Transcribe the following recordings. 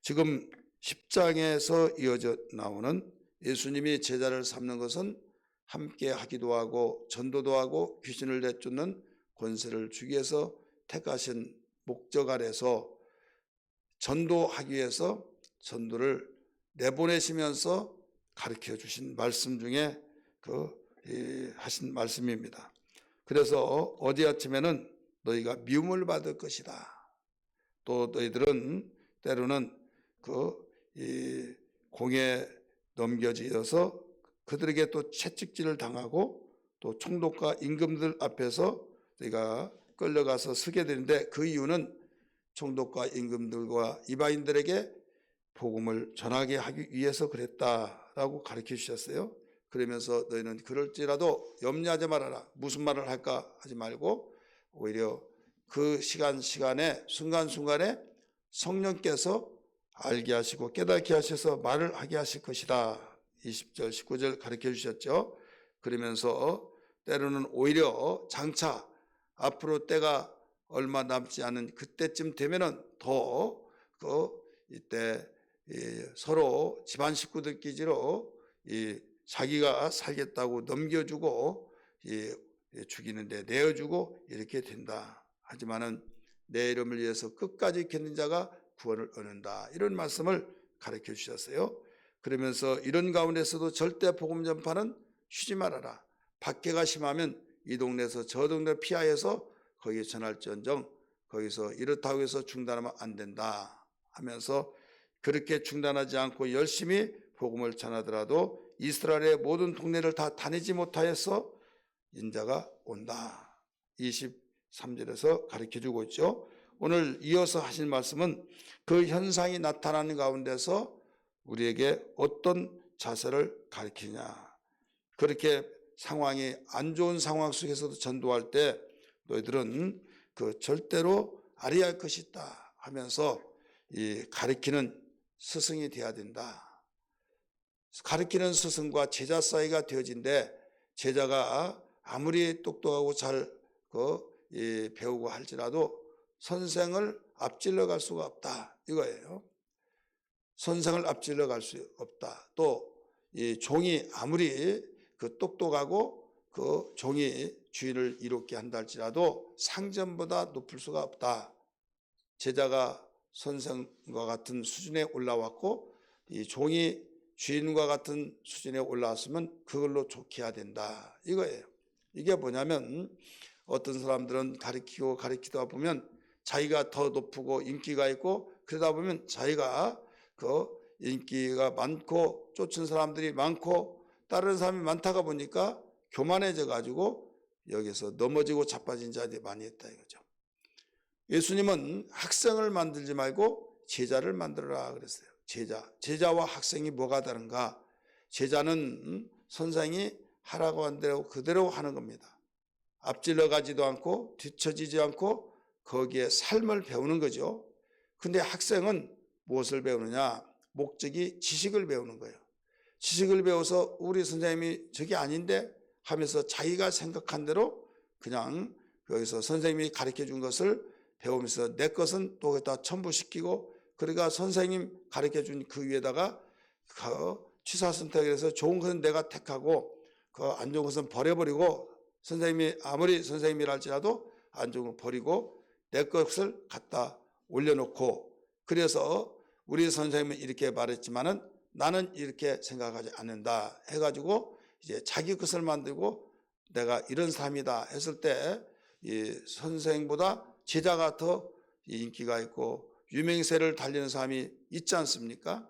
지금 10장에서 이어져 나오는 예수님이 제자를 삼는 것은 함께 하기도 하고 전도도 하고 귀신을 내쫓는 권세를 주기 위해서 택하신 목적 아래서 전도하기 위해서 전도를 내보내시면서 가르쳐 주신 말씀 중에 하신 말씀입니다. 그래서 어디 아침에는 너희가 미움을 받을 것이다. 또 너희들은 때로는 공에 넘겨지어서 그들에게 또 채찍질을 당하고 또 총독과 임금들 앞에서 너희가 끌려가서 서게 되는데 그 이유는 총독과 임금들과 이방인들에게 복음을 전하게 하기 위해서 그랬다라고 가르쳐 주셨어요. 그러면서 너희는 그럴지라도 염려하지 말아라. 무슨 말을 할까 하지 말고 오히려 그 시간에 순간순간에 성령께서 알게 하시고 깨닫게 하셔서 말을 하게 하실 것이다. 20절 19절 가르쳐 주셨죠. 그러면서 때로는 오히려 장차 앞으로 때가 얼마 남지 않은 그때쯤 되면은 더 이때 서로 집안 식구들끼리로 자기가 살겠다고 넘겨주고 죽이는데 내어주고 이렇게 된다. 하지만은 내 이름을 위해서 끝까지 견딘 자가 구원을 얻는다. 이런 말씀을 가르쳐 주셨어요. 그러면서 이런 가운데서도 절대 복음 전파는 쉬지 말아라. 박해가 심하면 이 동네에서 저 동네 피하여서 거기에 전할지언정 거기서 이렇다고 해서 중단하면 안 된다 하면서 그렇게 중단하지 않고 열심히 복음을 전하더라도 이스라엘의 모든 동네를 다 다니지 못하여서 인자가 온다. 23절에서 가르쳐주고 있죠. 오늘 이어서 하신 말씀은 그 현상이 나타나는 가운데서 우리에게 어떤 자세를 가르치냐. 그렇게 상황이 안 좋은 상황 속에서도 전도할 때 너희들은 절대로 아리할 것이다 하면서 가르치는 스승이 되어야 된다. 가르치는 스승과 제자 사이가 되어진데 제자가 아무리 똑똑하고 잘 배우고 할지라도 선생을 앞질러 갈 수가 없다 이거예요. 선생을 앞질러 갈 수 없다. 또 종이 아무리 똑똑하고 종이 주인을 이롭게 한다 할지라도 상전보다 높을 수가 없다. 제자가 선생과 같은 수준에 올라왔고 이 종이 주인과 같은 수준에 올라왔으면 그걸로 좋게 해야 된다 이거예요. 이게 뭐냐면 어떤 사람들은 가르치다 보면 자기가 더 높고 인기가 있고 그러다 보면 자기가 인기가 많고 쫓은 사람들이 많고 다른 사람이 많다가 보니까 교만해져 가지고 여기서 넘어지고 자빠진 자들이 많이 있다 이거죠. 예수님은 학생을 만들지 말고 제자를 만들어라 그랬어요. 제자와 학생이 뭐가 다른가? 제자는 선생이 하라고 한 대로 그대로 하는 겁니다. 앞질러 가지도 않고 뒤처지지 않고 거기에 삶을 배우는 거죠. 근데 학생은 무엇을 배우느냐? 목적이 지식을 배우는 거예요. 지식을 배워서 우리 선생님이 저게 아닌데 하면서 자기가 생각한 대로 그냥 여기서 선생님이 가르쳐 준 것을 배우면서 내 것은 또 거기다 첨부시키고 그러니까 선생님 가르쳐 준 그 위에다가 취사선택을 해서 좋은 것은 내가 택하고 안 좋은 것은 버려버리고 선생님이 아무리 선생님이라 할지라도 안 좋은 거 버리고 내 것을 갖다 올려놓고 그래서 우리 선생님은 이렇게 말했지만은 나는 이렇게 생각하지 않는다 해가지고 이제 자기 것을 만들고 내가 이런 사람이다 했을 때 이 선생보다 제자가 더 인기가 있고 유명세를 달리는 사람이 있지 않습니까?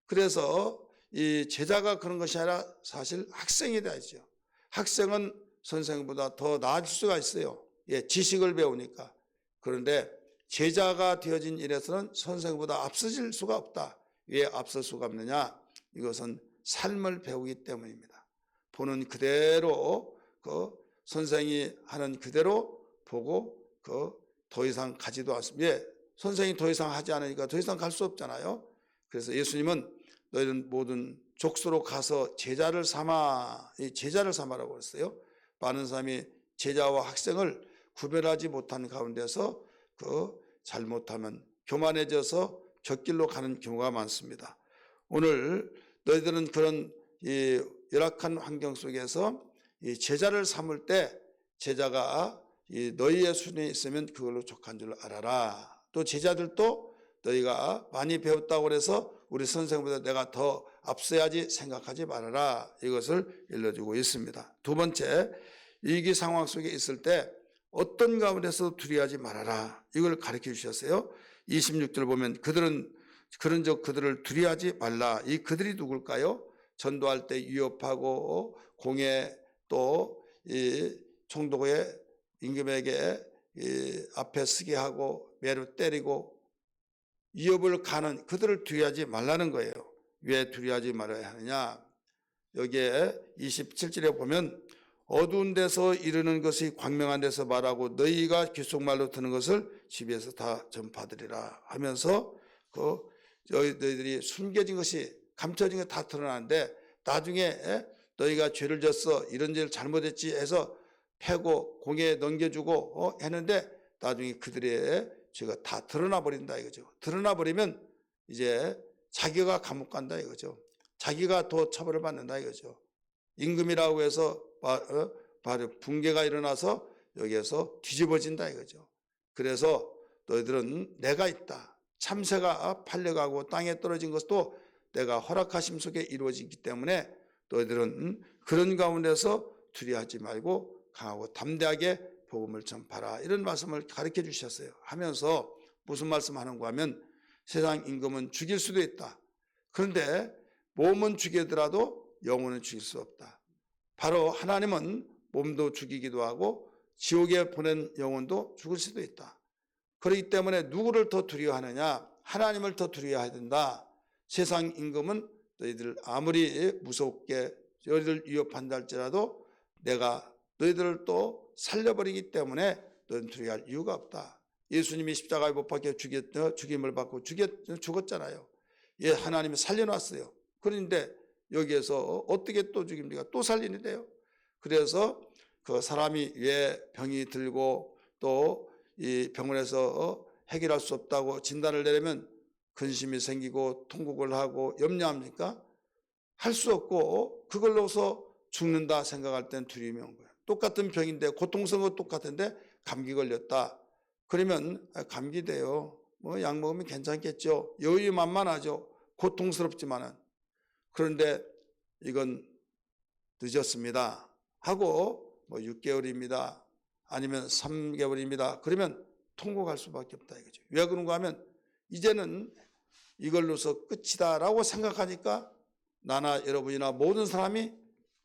그래서 이 제자가 그런 것이 아니라 사실 학생이 돼야죠. 학생은 선생보다 더 나아질 수가 있어요. 지식을 배우니까. 그런데 제자가 되어진 일에서는 선생보다 앞서질 수가 없다. 왜 앞설 수가 없느냐? 이것은 삶을 배우기 때문입니다. 보는 그대로 선생이 하는 그대로 보고 더 이상 가지도 않습니다. 선생이 더 이상 하지 않으니까 더 이상 갈 수 없잖아요. 그래서 예수님은 너희는 모든 족소로 가서 제자를 삼아라고 했어요. 많은 사람이 제자와 학생을 구별하지 못한 가운데서 잘못하면 교만해져서 곁길로 가는 경우가 많습니다. 오늘 너희들은 그런 이 열악한 환경 속에서 이 제자를 삼을 때 제자가 이 너희의 수준에 있으면 그걸로 족한 줄 알아라. 또 제자들도 너희가 많이 배웠다고 해서 우리 선생보다 내가 더 앞서야지 생각하지 말아라. 이것을 일러주고 있습니다. 두 번째, 위기 상황 속에 있을 때 어떤 가운데서 두려워하지 말아라. 이걸 가르쳐 주셨어요. 26절 보면 그런즉 그들을 두려워하지 말라. 이 그들이 누굴까요? 전도할 때 위협하고 공회 또 이 총독의 임금에게 이 앞에 서게 하고 매로 때리고 위협을 가는 그들을 두려워하지 말라는 거예요. 왜 두려워하지 말아야 하느냐? 여기에 27절에 보면 어두운 데서 이르는 것이 광명한 데서 말하고 너희가 귓속말로 듣는 것을 집에서 다 전파드리라 하면서 너희들이 숨겨진 것이 감춰진 것 다 드러나는데 나중에 너희가 죄를 졌어 이런 죄를 잘못했지 해서 패고 공회에 넘겨주고 했는데 나중에 그들의 죄가 다 드러나 버린다 이거죠. 드러나 버리면 이제 자기가 감옥 간다 이거죠. 자기가 더 처벌을 받는다 이거죠. 임금이라고 해서 바로 붕괴가 일어나서 여기에서 뒤집어진다 이거죠. 그래서 너희들은 내가 있다. 참새가 팔려가고 땅에 떨어진 것도 내가 허락하심 속에 이루어지기 때문에 너희들은 그런 가운데서 두려워하지 말고 강하고 담대하게 복음을 전파라. 이런 말씀을 가르쳐 주셨어요. 하면서 무슨 말씀하는가 하면 세상 임금은 죽일 수도 있다. 그런데 몸은 죽이더라도 영혼은 죽일 수 없다. 바로 하나님은 몸도 죽이기도 하고 지옥에 보낸 영혼도 죽을 수도 있다. 그렇기 때문에 누구를 더 두려워하느냐? 하나님을 더 두려워해야 된다. 세상 임금은 너희들 아무리 무섭게 너희들 위협한다 할지라도 내가 너희들을 또 살려버리기 때문에 너희는 두려워할 이유가 없다. 예수님이 십자가에 못 박혀 죽임을 받고 죽었잖아요. 예, 하나님이 살려놨어요. 그런데 여기에서 어떻게 또 죽입니까? 또 살리는데요. 그래서 그 사람이 왜 병이 들고 또 이 병원에서 해결할 수 없다고 진단을 내리면 근심이 생기고 통곡을 하고 염려합니까? 할 수 없고 그걸로서 죽는다 생각할 땐 두려움이 온 거예요. 똑같은 병인데 고통스러운 거 똑같은데 감기 걸렸다. 그러면 감기 돼요. 뭐 약 먹으면 괜찮겠죠. 여유만만하죠. 고통스럽지만은. 그런데 이건 늦었습니다 하고 뭐 6개월입니다. 아니면 3개월입니다. 그러면 통곡할 수밖에 없다 이거죠. 왜 그런가 하면 이제는 이걸로서 끝이다라고 생각하니까 나나 여러분이나 모든 사람이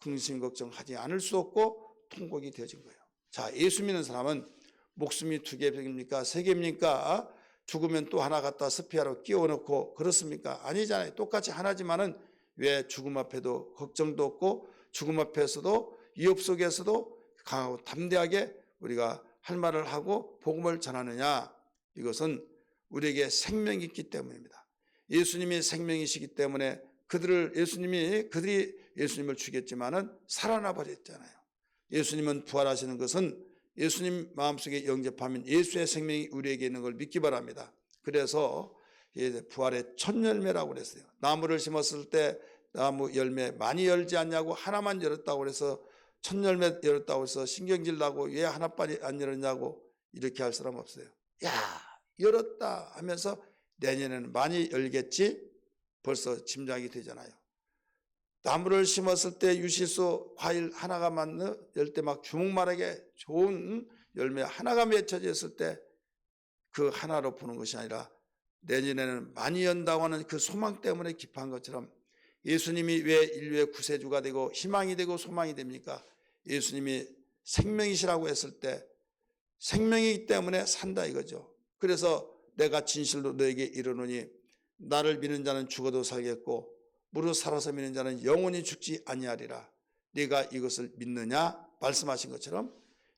근심 걱정하지 않을 수 없고 통곡이 되어진 거예요. 자, 예수 믿는 사람은 목숨이 2개입니까? 3개입니까? 죽으면 또 하나 갖다 스피아로 끼워놓고 그렇습니까? 아니잖아요. 똑같이 하나지만은 왜 죽음 앞에도 걱정도 없고 죽음 앞에서도 위협 속에서도 강하고 담대하게 우리가 할 말을 하고 복음을 전하느냐? 이것은 우리에게 생명이 있기 때문입니다. 예수님이 생명이시기 때문에 그들이 예수님을 죽였지만은 살아나 버렸잖아요. 예수님은 부활하시는 것은 예수님 마음속에 영접하면 예수의 생명이 우리에게 있는 걸 믿기 바랍니다. 그래서 부활의 첫 열매라고 그랬어요. 나무를 심었을 때 나무 열매 많이 열지 않냐고 하나만 열었다고 그래서 첫 열매 열었다고 해서 신경질 나고 왜 하나빨리 안 열었냐고 이렇게 할 사람 없어요. 야, 열었다 하면서 내년에는 많이 열겠지 벌써 짐작이 되잖아요. 나무를 심었을 때 유실소 과일 하나가 열 때 막 주먹만하게 좋은 열매 하나가 맺혀져 있을 때 그 하나로 보는 것이 아니라 내년에는 많이 연다고 하는 그 소망 때문에 기뻐한 것처럼 예수님이 왜 인류의 구세주가 되고 희망이 되고 소망이 됩니까? 예수님이 생명이시라고 했을 때 생명이기 때문에 산다 이거죠. 그래서 내가 진실로 너에게 이르노니 나를 믿는 자는 죽어도 살겠고 무릇 살아서 믿는 자는 영원히 죽지 아니하리라. 네가 이것을 믿느냐? 말씀하신 것처럼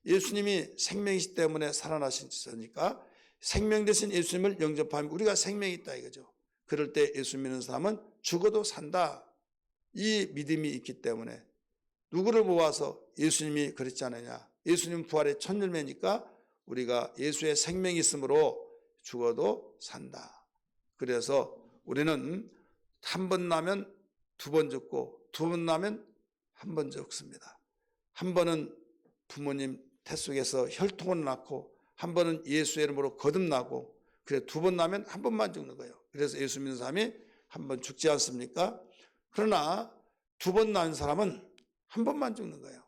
예수님이 생명이시 때문에 살아나셨으니까 생명 되신 예수님을 영접하면 우리가 생명이 있다 이거죠. 그럴 때 예수 믿는 사람은 죽어도 산다. 이 믿음이 있기 때문에 누구를 모아서 예수님이 그랬지 않느냐. 예수님 부활의 첫 열매니까 우리가 예수의 생명이 있으므로 죽어도 산다. 그래서 우리는 한 번 나면 두 번 죽고 두 번 나면 한 번 죽습니다. 한 번은 부모님 태 속에서 혈통을 낳고 한 번은 예수의 이름으로 거듭나고 그래 두 번 나면 한 번만 죽는 거예요. 그래서 예수 믿는 사람이 한 번 죽지 않습니까? 그러나 두 번 난 사람은 한 번만 죽는 거예요.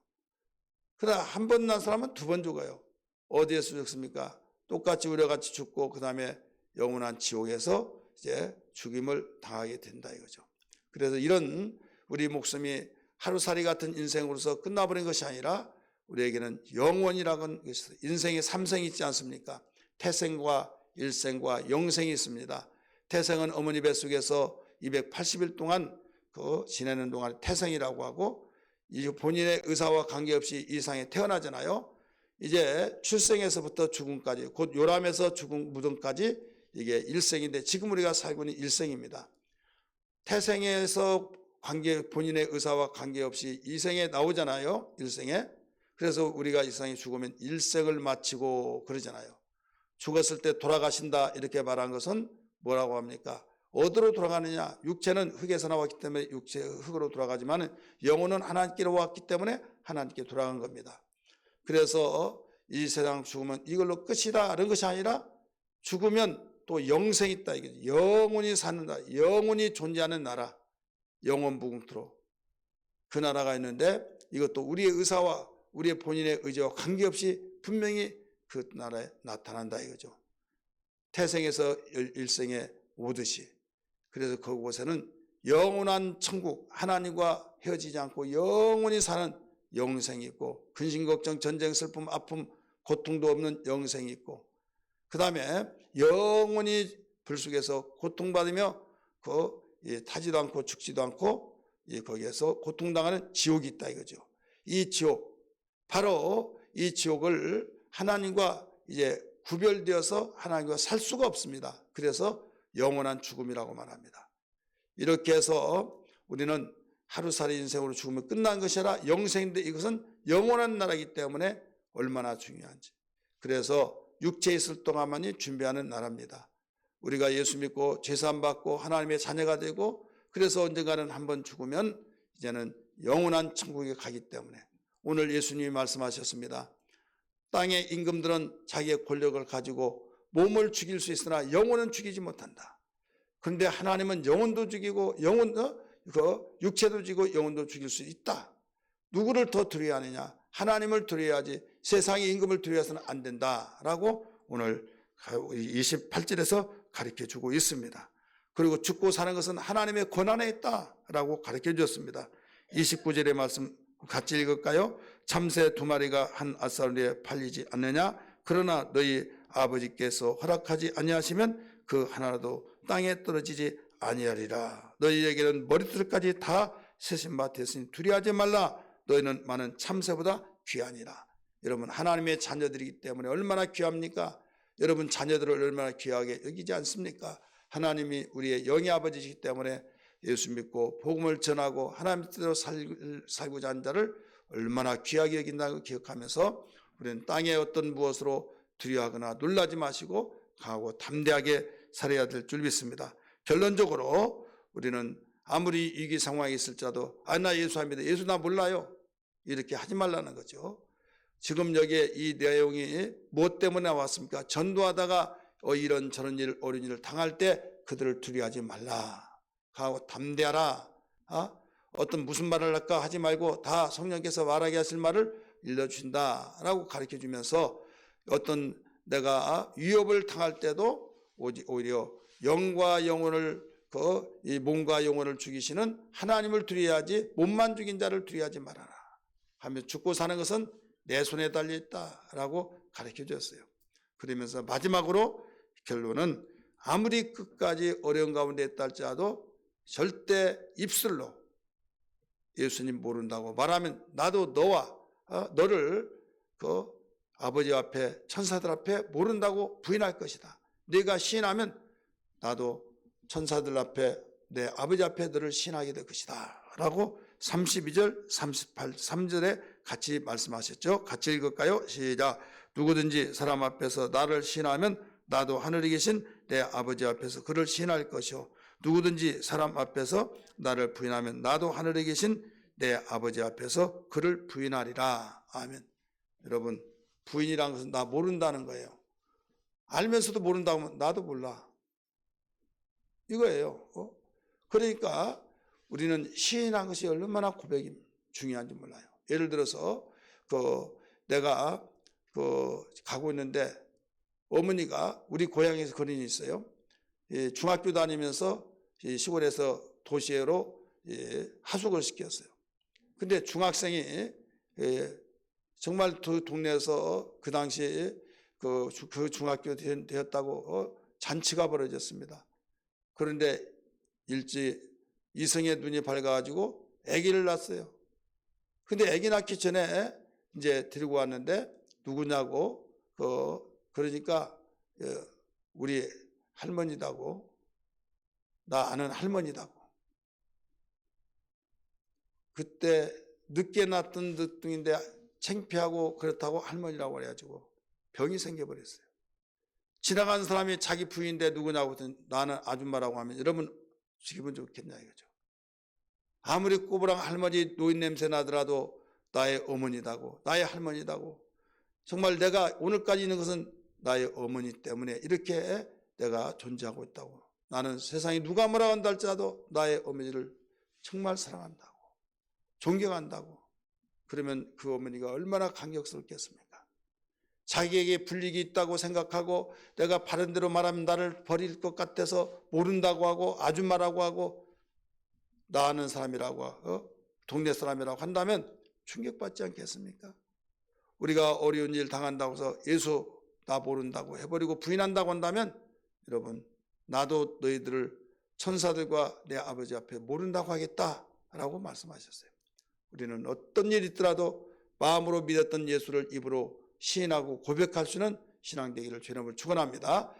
그러나 한 번 난 사람은 두 번 죽어요. 어디에서 죽습니까? 똑같이 우리와 같이 죽고 그 다음에 영원한 지옥에서 이제 죽임을 당하게 된다 이거죠. 그래서 이런 우리 목숨이 하루살이 같은 인생으로서 끝나버린 것이 아니라 우리에게는 영원이라는 것이 인생의 3생이 있지 않습니까? 태생과 일생과 영생이 있습니다. 태생은 어머니 뱃속에서 280일 동안 지내는 동안 태생이라고 하고 본인의 의사와 관계없이 이 세상에 태어나잖아요. 이제 출생에서부터 죽음까지 곧 요람에서 죽음 무덤까지 이게 일생인데 지금 우리가 살고 있는 일생입니다. 태생에서 본인의 의사와 관계없이 이생에 나오잖아요. 일생에. 그래서 우리가 이 세상에 죽으면 일생을 마치고 그러잖아요. 죽었을 때 돌아가신다 이렇게 말한 것은 뭐라고 합니까? 어디로 돌아가느냐? 육체는 흙에서 나왔기 때문에 육체 흙으로 돌아가지만 영혼은 하나님께로 왔기 때문에 하나님께 돌아간 겁니다. 그래서 이 세상 죽으면 이걸로 끝이다 이런 것이 아니라 죽으면 또 영생이 있다 이게 영원히 사는 나라, 영원히 존재하는 나라, 영원무궁토록 그 나라가 있는데 이것도 우리의 의사와 우리의 본인의 의지와 관계없이 분명히 그 나라에 나타난다 이거죠. 태생에서 일생에 오듯이. 그래서 그곳에는 영원한 천국, 하나님과 헤어지지 않고 영원히 사는 영생이 있고 근심걱정 전쟁 슬픔 아픔 고통도 없는 영생이 있고 그 다음에 영원히 불 속에서 고통받으며 타지도 않고 죽지도 않고 거기에서 고통당하는 지옥이 있다 이거죠. 이 지옥 바로 이 지옥을 하나님과 이제 구별되어서 하나님과 살 수가 없습니다. 그래서 영원한 죽음이라고 말합니다. 이렇게 해서 우리는 하루살이 인생으로 죽으면 끝난 것이 아니라 영생인데 이것은 영원한 나라이기 때문에 얼마나 중요한지. 그래서 육체에 있을 동안만이 준비하는 나라입니다. 우리가 예수 믿고 죄사함 받고 하나님의 자녀가 되고 그래서 언젠가는 한번 죽으면 이제는 영원한 천국에 가기 때문에 오늘 예수님이 말씀하셨습니다. 땅의 임금들은 자기의 권력을 가지고 몸을 죽일 수 있으나 영혼은 죽이지 못한다. 그런데 하나님은 영혼도 죽이고 육체도 죽이고 영혼도 죽일 수 있다. 누구를 더 두려워야 하느냐? 하나님을 두려워야지 세상의 임금을 두려워해서는 안 된다라고 오늘 28절에서 가르쳐주고 있습니다. 그리고 죽고 사는 것은 하나님의 권한에 있다라고 가르쳐 주었습니다. 29절의 말씀 같이 읽을까요? 참새 2마리가 한 아싸리에 팔리지 않느냐? 그러나 너희 아버지께서 허락하지 아니하시면 그 하나라도 땅에 떨어지지 아니하리라. 너희에게는 머리털까지 다 세신 바 됐으니 두려워하지 말라. 너희는 많은 참새보다 귀하니라. 여러분 하나님의 자녀들이기 때문에 얼마나 귀합니까? 여러분 자녀들을 얼마나 귀하게 여기지 않습니까? 하나님이 우리의 영의 아버지이기 때문에 예수 믿고 복음을 전하고 하나님 뜻대로 살고자 하는 자를 얼마나 귀하게 여긴다고 기억하면서 우리는 땅의 어떤 무엇으로 두려워하거나 놀라지 마시고 강하고 담대하게 살아야 될 줄 믿습니다. 결론적으로 우리는 아무리 위기 상황이 있을지라도 나 예수 안 믿어, 예수 나 몰라요, 이렇게 하지 말라는 거죠. 지금 여기에 이 내용이 무엇 때문에 나왔습니까? 전도하다가 이런 저런 일 어려운 일을 당할 때 그들을 두려워하지 말라, 강하고 담대하라. 어떤 무슨 말을 할까 하지 말고 다 성령께서 말하게 하실 말을 일러주신다라고 가르쳐주면서 어떤 내가 위협을 당할 때도 오히려 영과 영혼을 이 몸과 영혼을 죽이시는 하나님을 두려워하지 몸만 죽인 자를 두려워하지 말아라 하며 죽고 사는 것은 내 손에 달려있다라고 가르쳐 주었어요. 그러면서 마지막으로 결론은 아무리 끝까지 어려운 가운데 있다 할지라도 절대 입술로 예수님 모른다고 말하면 나도 너를 아버지 앞에 천사들 앞에 모른다고 부인할 것이다. 네가 시인하면 나도 천사들 앞에 내 아버지 앞에 너를 시인하게 될 것이다 라고 32절 3절에 같이 말씀하셨죠. 같이 읽을까요? 시작. 누구든지 사람 앞에서 나를 시인하면 나도 하늘에 계신 내 아버지 앞에서 그를 시인할 것이요 누구든지 사람 앞에서 나를 부인하면 나도 하늘에 계신 내 아버지 앞에서 그를 부인하리라. 아멘. 여러분, 부인이라는 것은 나 모른다는 거예요. 알면서도 모른다고 하면 나도 몰라. 이거예요. 그러니까 우리는 시인한 것이 얼마나 고백이 중요한지 몰라요. 예를 들어서 내가 가고 있는데 어머니가 우리 고향에서 그런 일이 있어요. 중학교 다니면서 시골에서 도시로 하숙을 시켰어요. 근데 중학생이 정말 그 동네에서 그 당시에 그 중학교 되었다고 잔치가 벌어졌습니다. 그런데 일찍 이성의 눈이 밝아가지고 아기를 낳았어요. 근데 아기 낳기 전에 이제 데리고 왔는데 누구냐고 그러니까 우리 할머니다고, 나 아는 할머니다고. 그때 늦게 낳았던 늦둥인데 창피하고 그렇다고 할머니라고 그래가지고 병이 생겨버렸어요. 지나가는 사람이 자기 부인인데 누구냐고 했더니 나는 아줌마라고 하면 여러분 기분 좋겠냐 이거죠. 아무리 꼬부랑 할머니 노인 냄새 나더라도 나의 어머니다고, 나의 할머니다고. 정말 내가 오늘까지 있는 것은 나의 어머니 때문에 이렇게 내가 존재하고 있다고. 나는 세상에 누가 뭐라 한다 할지라도 나의 어머니를 정말 사랑한다고, 존경한다고. 그러면 그 어머니가 얼마나 감격스럽겠습니까? 자기에게 불이익이 있다고 생각하고 내가 바른 대로 말하면 나를 버릴 것 같아서 모른다고 하고 아줌마라고 하고 나 아는 사람이라고 하고 동네 사람이라고 한다면 충격받지 않겠습니까? 우리가 어려운 일 당한다고 해서 예수 나 모른다고 해버리고 부인한다고 한다면 여러분, 나도 너희들을 천사들과 내 아버지 앞에 모른다고 하겠다라고 말씀하셨어요. 우리는 어떤 일이 있더라도 마음으로 믿었던 예수를 입으로 시인하고 고백할 수 있는 신앙 되기를 주님을 축원합니다.